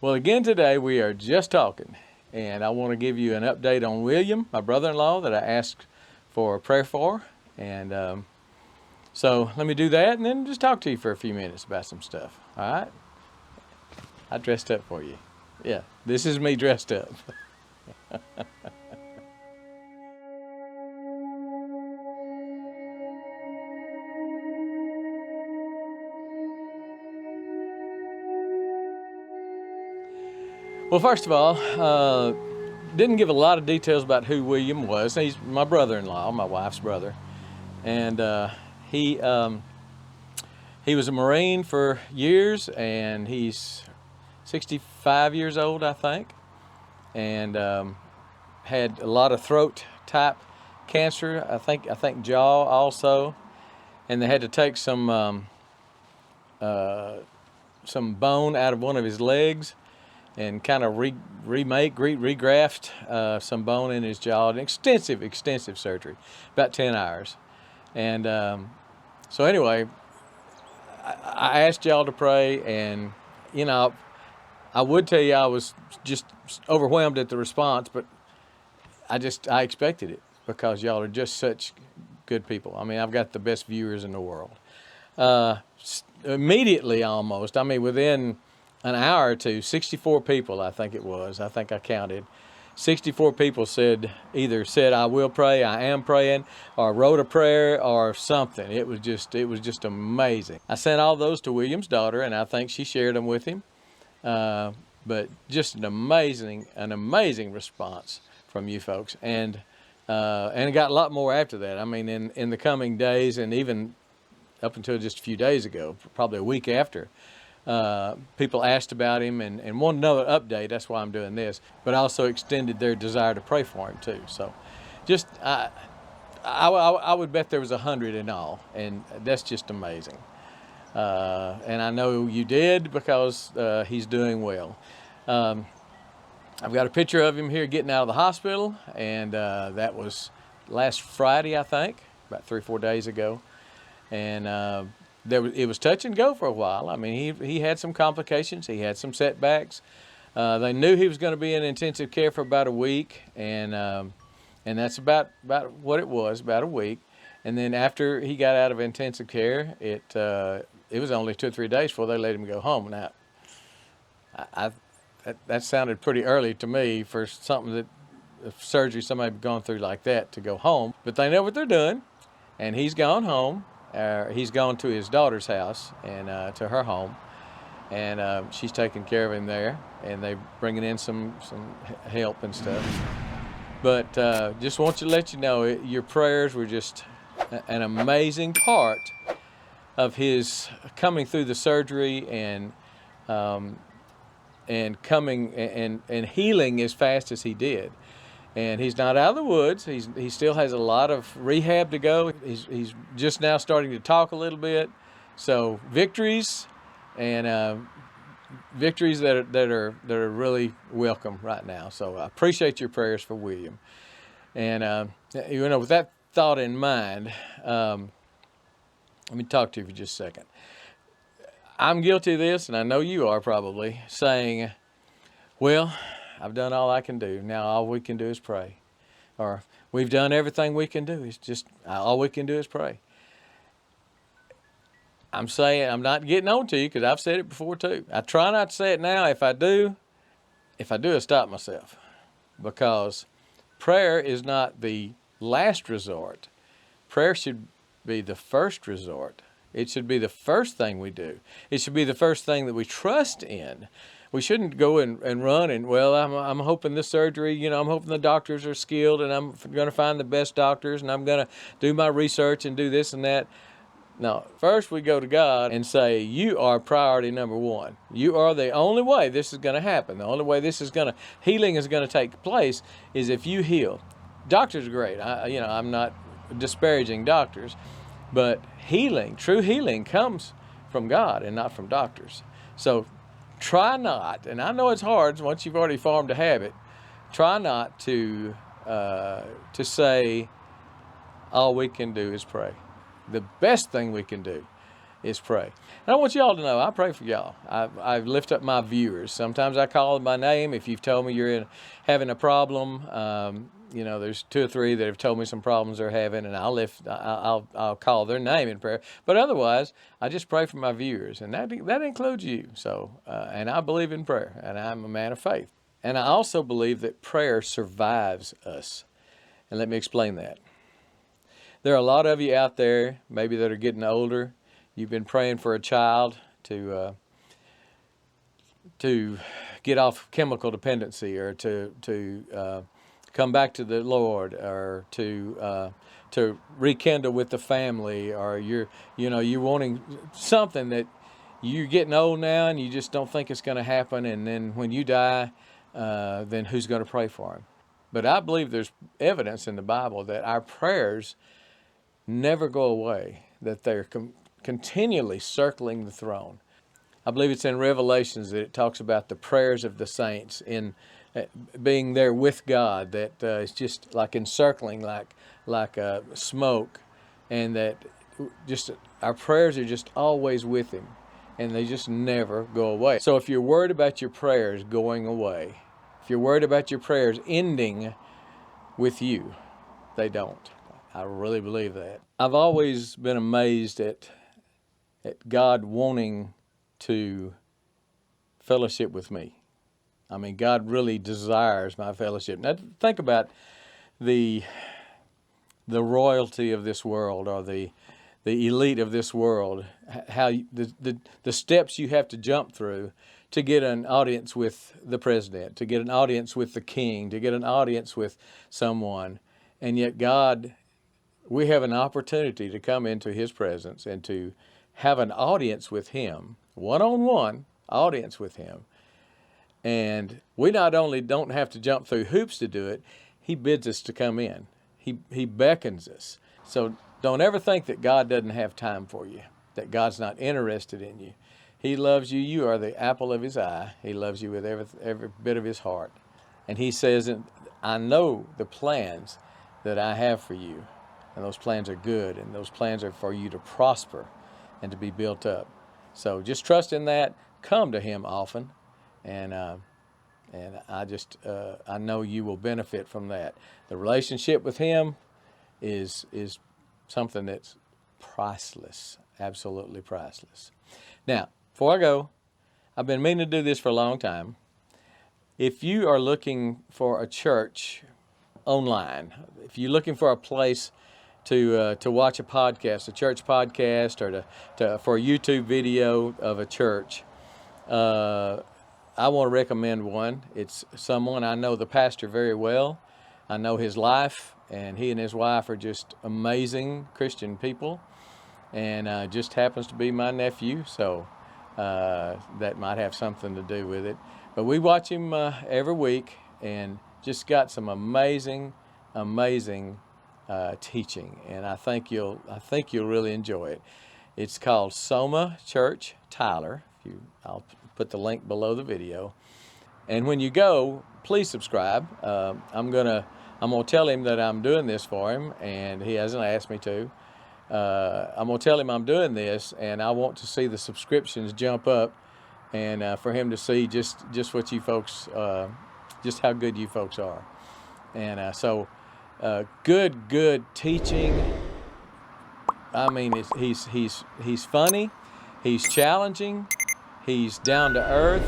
Well, again today we are just talking, and I want to give you an update on William, my brother-in-law that I asked for a prayer for. And so let me do that and then just talk to you for a few minutes about some stuff. All right? I dressed up for you. Yeah, this is me dressed up. Well, first of all, didn't give a lot of details about who William was. He's my brother-in-law, my wife's brother, and he was a Marine for years, and he's 65 years old, I think, and had a lot of throat type cancer. I think jaw also, and they had to take some bone out of one of his legs and kind of regraft some bone in his jaw. An extensive surgery, about 10 hours. And so anyway, I asked y'all to pray, and you know, I would tell you I was just overwhelmed at the response, but I expected it because y'all are just such good people. I mean, I've got the best viewers in the world. Immediately, almost, I mean, within an hour or two, 64 people, I think it was, I think I counted, 64 people either said I will pray, I am praying, or wrote a prayer or something. It was just amazing. I sent all those to William's daughter, and I think she shared them with him. But just an amazing response from you folks, and got a lot more after that. I mean, in the coming days, and even up until just a few days ago, probably a week after, people asked about him and wanted another update. That's why I'm doing this, but also extended their desire to pray for him too. So just I would bet there was 100 in all, and that's just amazing. And I know you did, because he's doing well. I've got a picture of him here getting out of the hospital, and that was last Friday, I think, about 3 or 4 days ago. And it was touch and go for a while. I mean, he had some complications. He had some setbacks. They knew he was going to be in intensive care for about a week, and that's about what it was, about a week. And then after he got out of intensive care, it was only 2 or 3 days before they let him go home. Now, that sounded pretty early to me for surgery somebody had gone through like that to go home. But they know what they're doing, and he's gone home. He's gone to his daughter's house and to her home, and she's taking care of him there, and they're bringing in some help and stuff. But just want to let you know, your prayers were just an amazing part of his coming through the surgery and coming and healing as fast as he did. And he's not out of the woods. He still has a lot of rehab to go. He's just now starting to talk a little bit. So victories, and victories that are really welcome right now. So I appreciate your prayers for William. And with that thought in mind, let me talk to you for just a second. I'm guilty of this, and I know you are probably, saying, well, I've done all I can do. Now all we can do is pray. Or we've done everything we can do. It's just all we can do is pray. I'm saying, I'm not getting on to you, because I've said it before too. I try not to say it now. If I do, I stop myself. Because prayer is not the last resort. Prayer should be the first resort. It should be the first thing we do. It should be the first thing that we trust in. We shouldn't go and run and, well, I'm hoping this surgery, I'm hoping the doctors are skilled, and I'm going to find the best doctors, and I'm going to do my research and do this and that. No, first we go to God and say, you are priority number one. You are the only way this is going to happen. The only way healing is going to take place is if you heal. Doctors are great. I'm not disparaging doctors, but true healing comes from God and not from doctors. So try not, and I know it's hard once you've already formed a habit, try not to say all we can do is pray. The best thing we can do is pray. And I want y'all to know, I pray for y'all. I lift up my viewers. Sometimes I call them by name. If you've told me you're having a problem, you know, there's 2 or 3 that have told me some problems they're having, and I'll call their name in prayer. But otherwise, I just pray for my viewers, and that includes you. So, and I believe in prayer, and I'm a man of faith. And I also believe that prayer survives us. And let me explain that. There are a lot of you out there, maybe that are getting older. You've been praying for a child to get off chemical dependency, or to come back to the Lord, or to rekindle with the family, or you're wanting something that you're getting old now and you just don't think it's going to happen. And then when you die, then who's going to pray for him? But I believe there's evidence in the Bible that our prayers never go away, that they're continually circling the throne. I believe it's in Revelations that it talks about the prayers of the saints in being there with God, that it's just like encircling, like smoke, and that just our prayers are just always with Him, and they just never go away. So if you're worried about your prayers going away, if you're worried about your prayers ending with you, they don't. I really believe that. I've always been amazed at God wanting to fellowship with me. I mean, God really desires my fellowship. Now, think about the royalty of this world, or the elite of this world, how the steps you have to jump through to get an audience with the president, to get an audience with the king, to get an audience with someone. And yet God, we have an opportunity to come into His presence and to have an audience with Him, one-on-one audience with Him. And we not only don't have to jump through hoops to do it, He bids us to come in. He beckons us. So don't ever think that God doesn't have time for you, that God's not interested in you. He loves you. You are the apple of His eye. He loves you with every bit of His heart. And He says, I know the plans that I have for you. And those plans are good. And those plans are for you to prosper and to be built up. So just trust in that. Come to Him often. And I know you will benefit from that. The relationship with Him is something that's priceless, absolutely priceless. Now, before I go, I've been meaning to do this for a long time. If you are looking for a church online, if you're looking for a place to watch a podcast, a church podcast, or for a YouTube video of a church, I want to recommend one. It's someone, I know the pastor very well. I know his life, and he and his wife are just amazing Christian people, and just happens to be my nephew, so that might have something to do with it. But we watch him every week, and just got some amazing teaching, and I think you'll really enjoy it. It's called Soma Church, Tyler. I'll put the link below the video. And when you go, please subscribe. I'm gonna tell him that I'm doing this for him, and he hasn't asked me to. I'm gonna tell him I'm doing this, and I want to see the subscriptions jump up, and for him to see just what you folks, just how good you folks are. And so good teaching. I mean, he's funny, he's challenging, he's down to earth.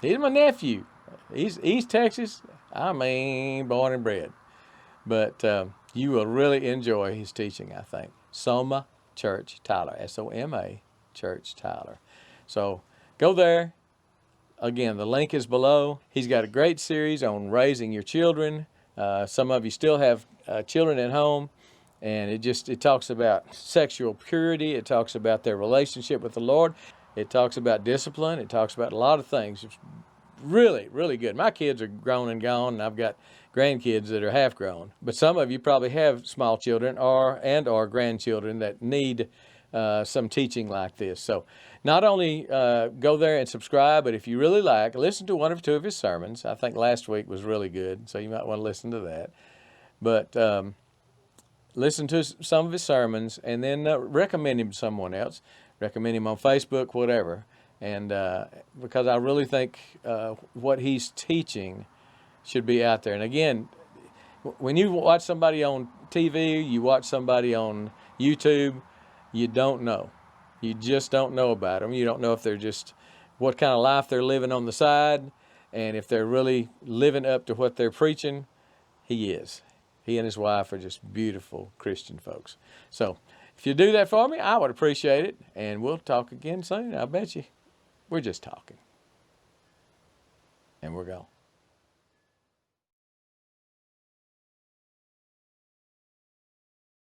He's my nephew. He's East Texas. I mean, born and bred. But you will really enjoy his teaching, I think. Soma Church, Tyler. S-O-M-A, Church, Tyler. So go there. Again, the link is below. He's got a great series on raising your children. Some of you still have children at home. And it talks about sexual purity. It talks about their relationship with the Lord. It talks about discipline. It talks about a lot of things. It's really, really good. My kids are grown and gone, and I've got grandkids that are half grown. But some of you probably have small children or grandchildren that need some teaching like this. So not only go there and subscribe, but if you really like, listen to one or two of his sermons. I think last week was really good, so you might want to listen to that. But listen to some of his sermons, and then recommend him to someone else. Recommend him on Facebook, whatever. And because I really think what he's teaching should be out there. And again, when you watch somebody on TV, you watch somebody on YouTube, you don't know. You just don't know about them. You don't know if they're just, what kind of life they're living on the side, and if they're really living up to what they're preaching. He is. He and his wife are just beautiful Christian folks. So if you do that for me, I would appreciate it. And we'll talk again soon. I bet you. We're just talking. And we're gone.